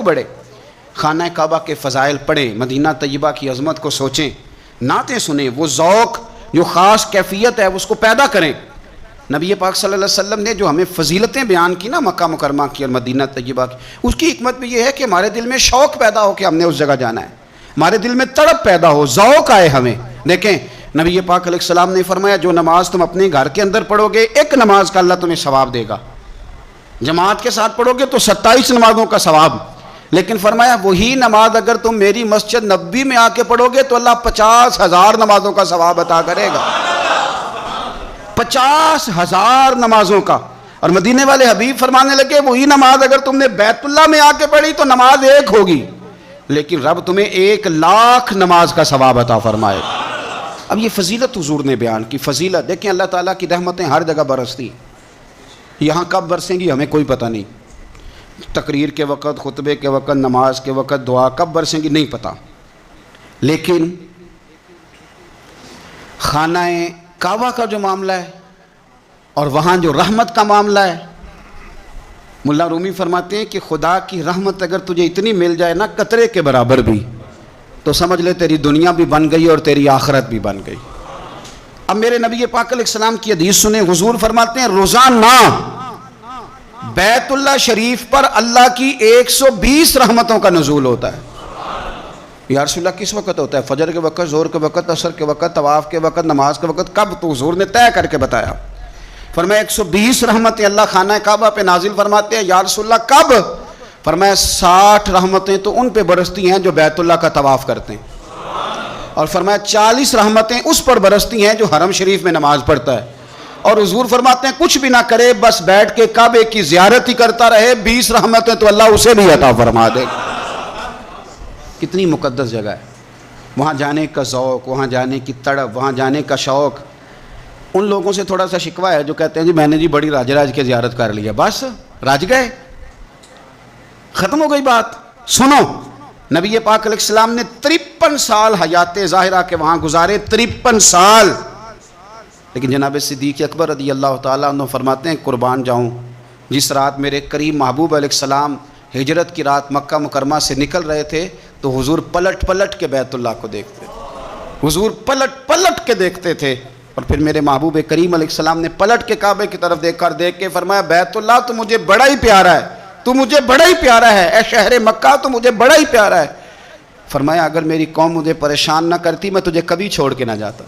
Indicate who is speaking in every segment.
Speaker 1: بڑھے. خانہ کعبہ کے فضائل پڑھیں, مدینہ طیبہ کی عظمت کو سوچیں, نعتیں سنیں, وہ ذوق جو خاص کیفیت ہے اس کو پیدا کریں. نبی پاک صلی اللہ علیہ وسلم نے جو ہمیں فضیلتیں بیان کی نا مکہ مکرمہ کی اور مدینہ طیبہ کی, اس کی حکمت بھی یہ ہے کہ ہمارے دل میں شوق پیدا ہو کہ ہم نے اس جگہ جانا ہے, ہمارے دل میں تڑپ پیدا ہو, ذوق آئے ہمیں. دیکھیں نبی پاک علیہ السلام نے فرمایا جو نماز تم اپنے گھر کے اندر پڑھو گے ایک نماز کا اللہ تمہیں ثواب دے گا, جماعت کے ساتھ پڑھو گے تو 27 نمازوں کا ثواب. لیکن فرمایا وہی نماز اگر تم میری مسجد نبوی میں آ کے پڑھو گے تو اللہ 50,000 نمازوں کا ثواب عطا کرے گا, 50,000 نمازوں کا. اور مدینے والے حبیب فرمانے لگے وہی نماز اگر تم نے بیت اللہ میں آ کے پڑھی تو نماز ایک ہوگی, لیکن رب تمہیں 1,00,000 نماز کا ثواب عطا فرمائے. اب یہ فضیلت حضور نے بیان کی, فضیلت دیکھیں اللہ تعالیٰ کی رحمتیں ہر جگہ برستی, یہاں کب برسیں گی ہمیں کوئی پتہ نہیں, تقریر کے وقت, خطبے کے وقت, نماز کے وقت, دعا کب برسیں گی نہیں پتہ. لیکن خانہ کعبہ کا جو معاملہ ہے اور وہاں جو رحمت کا معاملہ ہے, ملا رومی فرماتے ہیں کہ خدا کی رحمت اگر تجھے اتنی مل جائے نا قطرے کے برابر بھی, تو سمجھ لے تیری دنیا بھی بن گئی اور تیری آخرت بھی بن گئی. اب میرے نبی پاک علیہ السلام کی حدیث سنیں, حضور فرماتے ہیں روزانہ بیت اللہ شریف پر اللہ کی 120 رحمتوں کا نزول ہوتا ہے. یا رسول اللہ کس وقت ہوتا ہے؟ فجر کے وقت, ظہر کے وقت, عصر کے وقت, طواف کے وقت, نماز کے وقت. کب؟ تو حضور نے طے کر کے بتایا. فرمایا 120 رحمتیں اللہ خانہ کعبہ پہ نازل فرماتے ہیں. یا رسول اللہ کب؟ فرمایا 60 رحمتیں تو ان پہ برستی ہیں جو بیت اللہ کا طواف کرتے ہیں, اور فرمایا 40 رحمتیں اس پر برستی ہیں جو حرم شریف میں نماز پڑھتا ہے. اور حضور فرماتے ہیں کچھ بھی نہ کرے بس بیٹھ کے کعبے کی زیارت ہی کرتا رہے, 20 رحمتیں تو اللہ اسے بھی عطا فرما دے. کتنی مقدس جگہ ہے, وہاں جانے کا ذوق, وہاں جانے کی تڑپ, وہاں جانے کا شوق. ان لوگوں سے تھوڑا سا شکوہ ہے جو کہتے ہیں جی میں نے جی بڑی راج راج کے زیارت کر لی ہے, بس راج گئے, ختم ہو گئی بات. سنو, نبی پاک علیہ السلام نے 53 سال حیات ظاہرہ کے وہاں گزارے, 53 سال. لیکن جناب صدیق اکبر رضی اللہ تعالیٰ عنہ فرماتے ہیں قربان جاؤں, جس رات میرے کریم محبوب علیہ السلام ہجرت کی رات مکہ مکرمہ سے نکل رہے تھے تو حضور پلٹ پلٹ کے بیت اللہ کو دیکھتے تھے, حضور پلٹ پلٹ کے دیکھتے تھے. اور پھر میرے محبوب کریم علیہ السلام نے پلٹ کے کعبے کی طرف دیکھ کے فرمایا بیت اللہ تو مجھے بڑا ہی پیارا ہے, تو مجھے بڑا ہی پیارا ہے, اے شہر مکہ تو مجھے بڑا ہی پیارا ہے. فرمایا اگر میری قوم مجھے پریشان نہ کرتی میں تجھے کبھی چھوڑ کے نہ جاتا.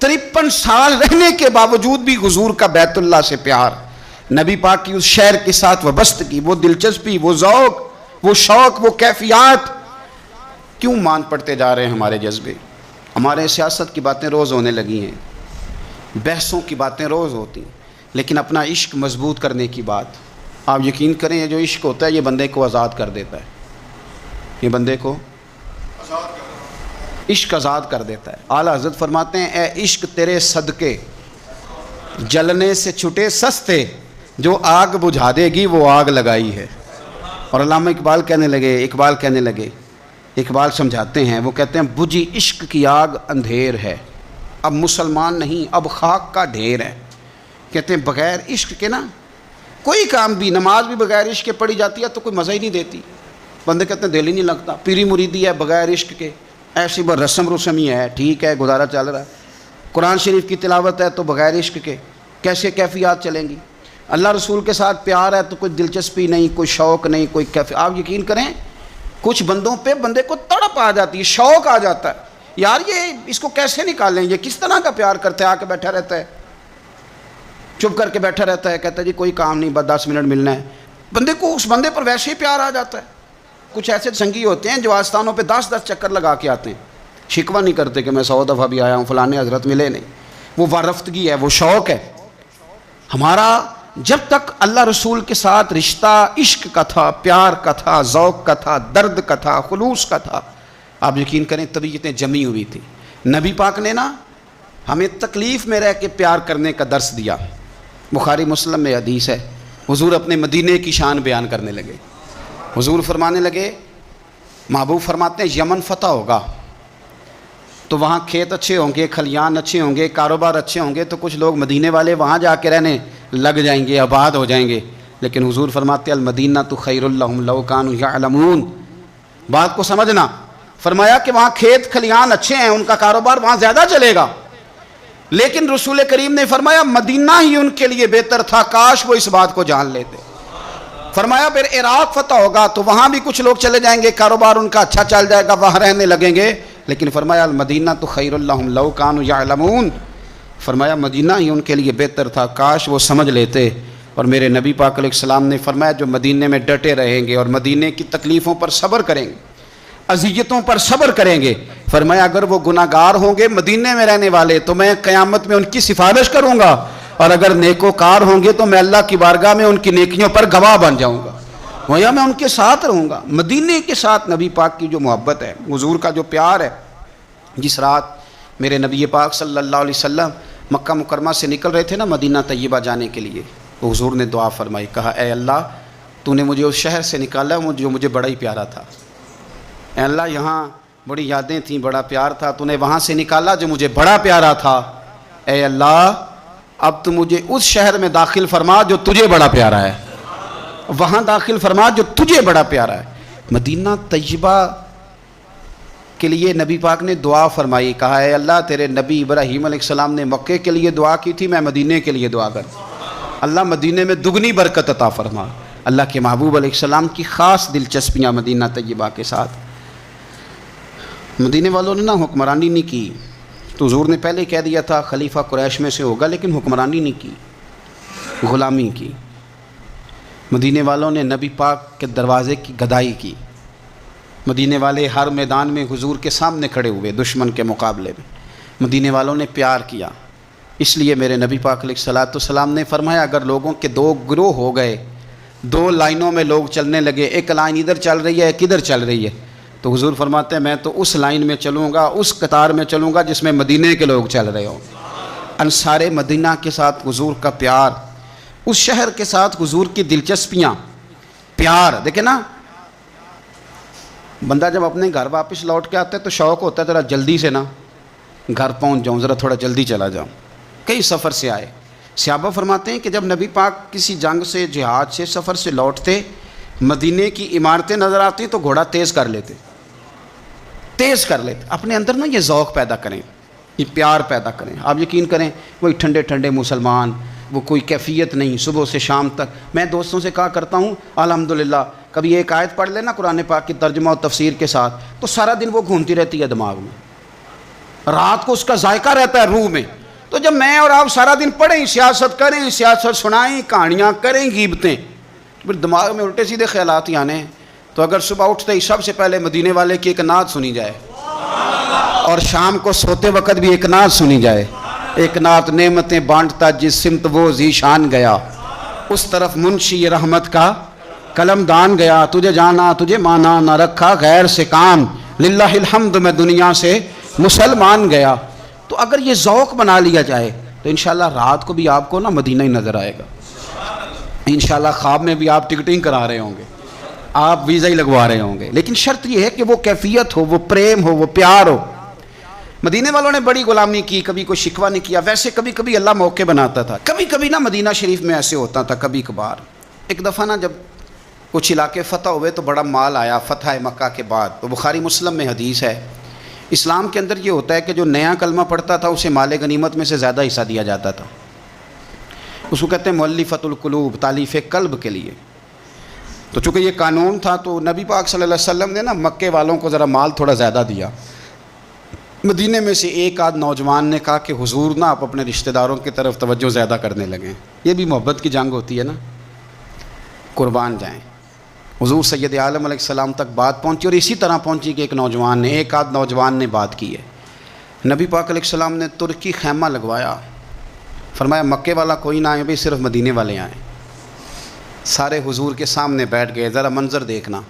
Speaker 1: 53 سال رہنے کے باوجود بھی حضور کا بیت اللہ سے پیار, نبی پاک کی اس شہر کے ساتھ وابستگی, وہ دلچسپی, وہ ذوق, وہ شوق, وہ کیفیات. کیوں مان پڑتے جا رہے ہیں ہمارے جذبے؟ ہمارے سیاست کی باتیں روز ہونے لگی ہیں, بحثوں کی باتیں روز ہوتی ہیں, لیکن اپنا عشق مضبوط کرنے کی بات, آپ یقین کریں یہ جو عشق ہوتا ہے یہ بندے کو آزاد کر دیتا ہے, یہ بندے کو عشق آزاد کر دیتا ہے. اعلیٰ حضرت فرماتے ہیں اے عشق تیرے صدقے جلنے سے چھٹے سستے, جو آگ بجھا دے گی وہ آگ لگائی ہے. اور علامہ اقبال کہنے لگے, اقبال سمجھاتے ہیں, وہ کہتے ہیں بجھی عشق کی آگ اندھیر ہے, اب مسلمان نہیں اب خاک کا ڈھیر ہے. کہتے ہیں بغیر عشق کے نا کوئی کام بھی, نماز بھی بغیر عشق کے پڑھی جاتی ہے تو کوئی مزہ ہی نہیں دیتی, بندے کہتے ہیں دل ہی نہیں لگتا. پیری مریدی ہے بغیر عشق کے ایسی بس رسم ہی ہے, ٹھیک ہے گزارا چل رہا ہے. قرآن شریف کی تلاوت ہے تو بغیر عشق کے کیسے کیفیات چلیں گی؟ اللہ رسول کے ساتھ پیار ہے تو کوئی دلچسپی نہیں, کوئی شوق نہیں, کوئی آپ یقین کریں کچھ بندوں پہ بندے کو تڑپ آ جاتی ہے, شوق آ جاتا ہے, یار یہ اس کو کیسے نکالیں, یہ کس طرح کا پیار کرتے ہیں. آ کے بیٹھا رہتا ہے, چپ کر کے بیٹھا رہتا ہے, کہتا ہے جی کوئی کام نہیں بس 10 منٹ ملنا ہے. بندے کو اس بندے پر ویسے ہی پیار آ جاتا ہے. کچھ ایسے سنگی ہوتے ہیں جو آستانوں پہ 10 چکر لگا کے آتے ہیں, شکوہ نہیں کرتے کہ میں 100 دفعہ بھی آیا ہوں فلانے حضرت ملے نہیں. وہ وارفتگی ہے, وہ شوق ہے. ہمارا جب تک اللہ رسول کے ساتھ رشتہ عشق کا تھا, پیار کا تھا, ذوق کا تھا, درد کا تھا, خلوص کا تھا, آپ یقین کریں طبیعتیں جمی ہوئی تھی. نبی پاک نے نا ہمیں تکلیف میں رہ کے پیار کرنے کا درس دیا. بخاری مسلم میں حدیث ہے, حضور اپنے مدینے کی شان بیان کرنے لگے. حضور فرمانے لگے, محبوب فرماتے ہیں یمن فتح ہوگا تو وہاں کھیت اچھے ہوں گے, کھلیان اچھے ہوں گے, کاروبار اچھے ہوں گے, تو کچھ لوگ مدینے والے وہاں جا کے رہنے لگ جائیں گے, آباد ہو جائیں گے. لیکن حضور فرماتے المدینہ تو خیر لہم لو کانوا یعلمون. بات کو سمجھنا. فرمایا کہ وہاں کھیت کھلیان اچھے ہیں، ان کا کاروبار وہاں زیادہ چلے گا، لیکن رسول کریم نے فرمایا مدینہ ہی ان کے لیے بہتر تھا، کاش وہ اس بات کو جان لیتے. فرمایا پھر عراق فتح ہوگا تو وہاں بھی کچھ لوگ چلے جائیں گے، کاروبار ان کا اچھا چل جائے گا، وہاں رہنے لگیں گے، لیکن فرمایا المدینہ تو خیر لہم لو کانوا یعلمون. فرمایا مدینہ ہی ان کے لیے بہتر تھا، کاش وہ سمجھ لیتے. اور میرے نبی پاک علیہ السلام نے فرمایا جو مدینے میں ڈٹے رہیں گے اور مدینے کی تکلیفوں پر صبر کریں گے، اذیتوں پر صبر کریں گے، فرمایا اگر وہ گناہگار ہوں گے مدینے میں رہنے والے تو میں قیامت میں ان کی سفارش کروں گا، اور اگر نیکوکار ہوں گے تو میں اللہ کی بارگاہ میں ان کی نیکیوں پر گواہ بن جاؤں گا، گویا میں ان کے ساتھ رہوں گا. مدینے کے ساتھ نبی پاک کی جو محبت ہے، حضور کا جو پیار ہے. جس رات میرے نبی پاک صلی اللہ علیہ وسلم مکہ مکرمہ سے نکل رہے تھے نا مدینہ طیبہ جانے کے لیے، تو حضور نے دعا فرمائی، کہا اے اللہ تو نے مجھے اس شہر سے نکالا جو مجھے بڑا ہی پیارا تھا. اے اللہ یہاں بڑی یادیں تھیں، بڑا پیار تھا، تو نے وہاں سے نکالا جو مجھے بڑا پیارا تھا. اے اللہ اب تو مجھے اس شہر میں داخل فرما جو تجھے بڑا پیارا ہے، وہاں داخل فرما جو تجھے بڑا پیارا ہے. مدینہ طیبہ کے لیے نبی پاک نے دعا فرمائی، کہا اے اللہ تیرے نبی ابراہیم علیہ السلام نے مکے کے لیے دعا کی تھی، میں مدینے کے لیے دعا کرتا ہوں، اللہ مدینے میں دگنی برکت عطا فرما. اللہ کے محبوب علیہ السلام کی خاص دلچسپیاں مدینہ طیبہ کے ساتھ. مدینے والوں نے نا حکمرانی نہیں کی، تو حضور نے پہلے کہہ دیا تھا خلیفہ قریش میں سے ہوگا، لیکن حکمرانی نہیں کی، غلامی کی. مدینے والوں نے نبی پاک کے دروازے کی گدائی کی. مدینے والے ہر میدان میں حضور کے سامنے کھڑے ہوئے دشمن کے مقابلے میں. مدینے والوں نے پیار کیا. اس لیے میرے نبی پاک علیہ الصلوۃ والسلام نے فرمایا اگر لوگوں کے دو گروہ ہو گئے، دو لائنوں میں لوگ چلنے لگے، ایک لائن ادھر چل رہی ہے ایک ادھر چل رہی ہے، تو حضور فرماتے ہیں میں تو اس لائن میں چلوں گا، اس قطار میں چلوں گا جس میں مدینے کے لوگ چل رہے ہوں. انصار مدینہ کے ساتھ حضور کا پیار، اس شہر کے ساتھ حضور کی دلچسپیاں، پیار. دیکھیں نا بندہ جب اپنے گھر واپس لوٹ کے آتا ہے تو شوق ہوتا ہے ذرا جلدی سے نا گھر پہنچ جاؤں، ذرا تھوڑا جلدی چلا جاؤں. کئی سفر سے آئے. صحابہ فرماتے ہیں کہ جب نبی پاک کسی جنگ سے، جہاد سے، سفر سے لوٹتے، مدینے کی عمارتیں نظر آتی تو گھوڑا تیز کر لیتے، اپنے اندر نا یہ ذوق پیدا کریں، یہ پیار پیدا کریں. آپ یقین کریں وہی ٹھنڈے ٹھنڈے مسلمان، وہ کوئی کیفیت نہیں، صبح سے شام تک. میں دوستوں سے کہا کرتا ہوں الحمدللہ کبھی ایک آیت پڑھ لینا قرآن پاک کی ترجمہ و تفسیر کے ساتھ تو سارا دن وہ گھومتی رہتی ہے دماغ میں، رات کو اس کا ذائقہ رہتا ہے روح میں. تو جب میں اور آپ سارا دن پڑھیں، سیاست کریں، سیاست سنائیں، کہانیاں کریں، غیبتیں، پھر دماغ میں الٹے سیدھے خیالات ہی آنے. تو اگر صبح اٹھتے ہی سب سے پہلے مدینے والے کی ایک نعت سنی جائے اور شام کو سوتے وقت بھی ایک نعت سنی جائے، ایک نعت نعمتیں بانٹتا جس سمت وہ ذیشان گیا، اس طرف منشی رحمت کا قلم دان گیا، تجھے جانا تجھے مانا نہ رکھا غیر سے کام، للہ الحمد میں دنیا سے مسلمان گیا. تو اگر یہ ذوق بنا لیا جائے تو انشاءاللہ رات کو بھی آپ کو نا مدینہ ہی نظر آئے گا. انشاءاللہ خواب میں بھی آپ ٹکٹنگ کرا رہے ہوں گے، آپ ویزا ہی لگوا رہے ہوں گے، لیکن شرط یہ ہے کہ وہ کیفیت ہو، وہ پریم ہو، وہ پیار ہو. مدینے والوں نے بڑی غلامی کی، کبھی کوئی شکوہ نہیں کیا. ویسے کبھی کبھی اللہ موقع بناتا تھا، کبھی کبھی نا مدینہ شریف میں ایسے ہوتا تھا کبھی کبھار. ایک دفعہ نا جب کچھ علاقے فتح ہوئے تو بڑا مال آیا فتح مکہ کے بعد. تو بخاری مسلم میں حدیث ہے، اسلام کے اندر یہ ہوتا ہے کہ جو نیا کلمہ پڑھتا تھا اسے مال غنیمت میں سے زیادہ حصہ دیا جاتا تھا. اس کو کہتے ہیں مؤلفۃ القلوب، تالیف قلب کے لیے. تو چونکہ یہ قانون تھا تو نبی پاک صلی اللہ علیہ وسلم نے نا مکے والوں کو ذرا مال تھوڑا زیادہ دیا. مدینے میں سے ایک آدھ نوجوان نے کہا کہ حضور نا آپ اپنے رشتہ داروں کی طرف توجہ زیادہ کرنے لگیں. یہ بھی محبت کی جنگ ہوتی ہے نا، قربان جائیں. حضور سید عالم علیہ السلام تک بات پہنچی، اور اسی طرح پہنچی کہ ایک آدھ نوجوان نے بات کی ہے. نبی پاک علیہ السلام نے ترکی خیمہ لگوایا، فرمایا مکے والا کوئی نہ آئے بھی، صرف مدینے والے آئیں. سارے حضور کے سامنے بیٹھ گئے. ذرا منظر دیکھنا،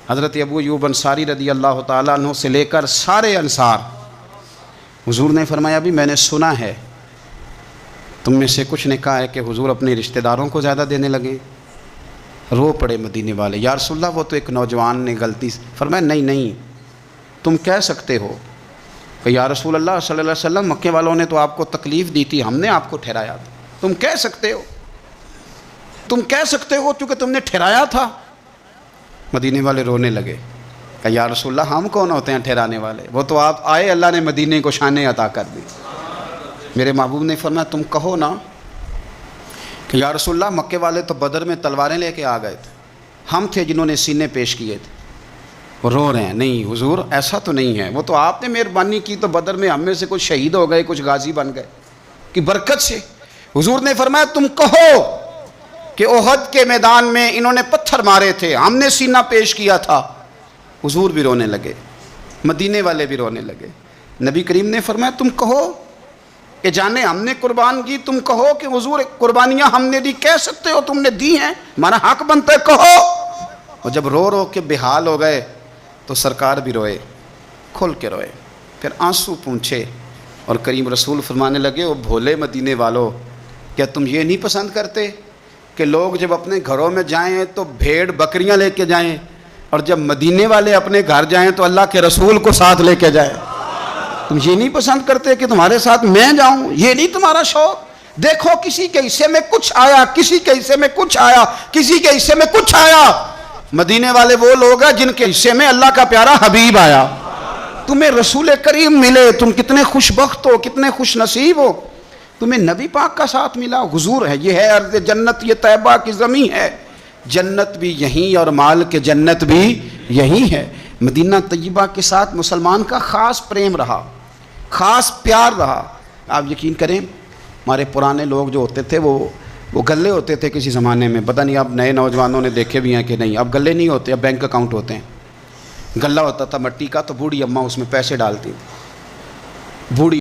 Speaker 1: حضرت ابو ایوب انصاری رضی اللہ تعالیٰ عنہ سے لے کر سارے انصار. حضور نے فرمایا بھی میں نے سنا ہے تم میں سے کچھ نے کہا ہے کہ حضور اپنے رشتہ داروں کو زیادہ دینے لگے. رو پڑے مدینے والے، یا رسول اللہ وہ تو ایک نوجوان نے غلطی سے. فرمایا نہیں تم کہہ سکتے ہو کہ یا رسول اللہ صلی اللہ علیہ وسلم مکے والوں نے تو آپ کو تکلیف دی تھی، ہم نے آپ کو ٹھہرایا تھا، تم کہہ سکتے ہو. تم کہہ سکتے ہو چونکہ تم نے ٹھہرایا تھا۔ مدینے والے رونے لگے، کہ یا رسول اللہ ہم کون ہوتے ہیں ٹھہرانے والے، وہ تو آپ آئے، اللہ نے مدینے کو شانیں عطا کر دی۔ میرے محبوب نے فرمایا تم کہو نا کہ یا رسول اللہ مکے والے تو بدر میں تلواریں لے کے آ گئے تھے، ہم تھے جنہوں نے سینے پیش کیے تھے۔ وہ رو رہے ہیں، نہیں حضور ایسا تو نہیں ہے، وہ تو آپ نے مہربانی کی تو بدر میں ہم میں سے کچھ شہید ہو گئے، کچھ غازی بن گئے کی برکت سے۔ حضور نے فرمایا تم کہو کہ احد کے میدان میں انہوں نے پتھر مارے تھے، ہم نے سینہ پیش کیا تھا۔ حضور بھی رونے لگے، مدینے والے بھی رونے لگے۔ نبی کریم نے فرمایا تم کہو کہ جانے ہم نے قربان کی، تم کہو کہ حضور قربانیاں ہم نے دی، کہہ سکتے ہو تم نے دی ہیں، ہمارا حق بنتا ہے کہو۔ اور جب رو رو کے بحال ہو گئے تو سرکار بھی روئے، کھل کے روئے، پھر آنسو پونچھے اور کریم رسول فرمانے لگے او بھولے مدینے والو، کیا تم یہ نہیں پسند کرتے کہ لوگ جب اپنے گھروں میں جائیں تو بھیڑ بکریاں لے کے جائیں، اور جب مدینے والے اپنے گھر جائیں تو اللہ کے رسول کو ساتھ لے کے جائیں؟ تم یہ نہیں پسند کرتے کہ تمہارے ساتھ میں جاؤں؟ یہ نہیں تمہارا شوق؟ دیکھو کسی کے حصے میں کچھ آیا، کسی کے حصے میں کچھ آیا، کسی کے حصے میں کچھ آیا۔ مدینے والے وہ لوگ ہیں جن کے حصے میں اللہ کا پیارا حبیب آیا۔ تمہیں رسول کریم ملے، تم کتنے خوش بخت ہو، کتنے خوش نصیب ہو، تمہیں نبی پاک کا ساتھ ملا۔ حضور ہے، یہ ہے ارض جنت، یہ طیبہ کی زمین ہے، جنت بھی یہیں اور مال کے جنت بھی یہیں ہے۔ مدینہ طیبہ کے ساتھ مسلمان کا خاص پریم رہا، خاص پیار رہا۔ آپ یقین کریں ہمارے پرانے لوگ جو ہوتے تھے وہ گلے ہوتے تھے کسی زمانے میں، پتہ نہیں اب نئے نوجوانوں نے دیکھے بھی ہیں کہ نہیں، اب گلے نہیں ہوتے، اب بینک اکاؤنٹ ہوتے ہیں۔ گلہ ہوتا تھا مٹی کا، تو بوڑھی اماں اس میں پیسے ڈالتی تھی، بوڑھی